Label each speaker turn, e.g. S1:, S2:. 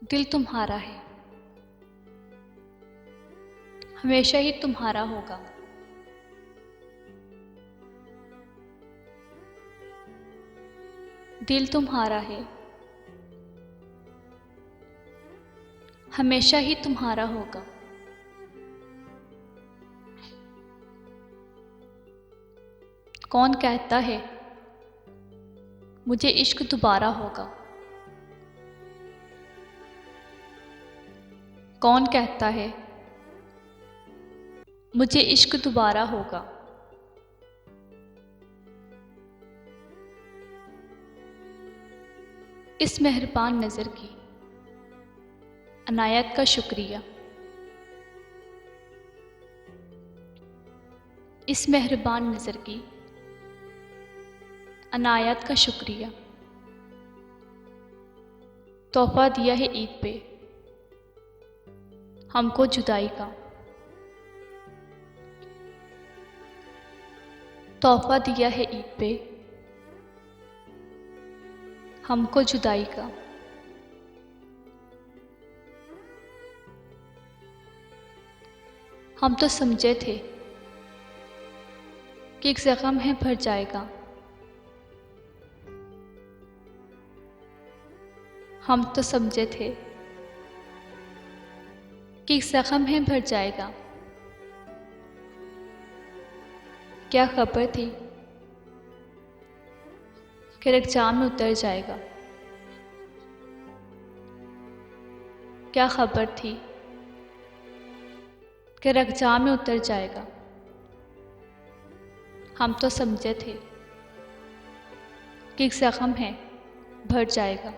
S1: दिल तुम्हारा है, हमेशा ही तुम्हारा होगा। दिल तुम्हारा है, हमेशा ही तुम्हारा होगा। कौन कहता है मुझे इश्क दोबारा होगा? कौन कहता है मुझे इश्क दोबारा होगा? इस मेहरबान नज़र की अनायत का शुक्रिया। इस मेहरबान नज़र की अनायत का शुक्रिया। तोहफ़ा दिया है ईद पे हमको जुदाई का। तोहफ़ा दिया है ईद पे हमको जुदाई का। हम तो समझे थे कि एक ज़ख्म है भर जाएगा। हम तो समझे थे कि एक ज़ख्म है भर जाएगा। क्या खबर थी कि रगजाम में उतर जाएगा। क्या खबर थी कि रगजाम में उतर जाएगा। हम तो समझे थे कि एक ज़ख्म है भर जाएगा।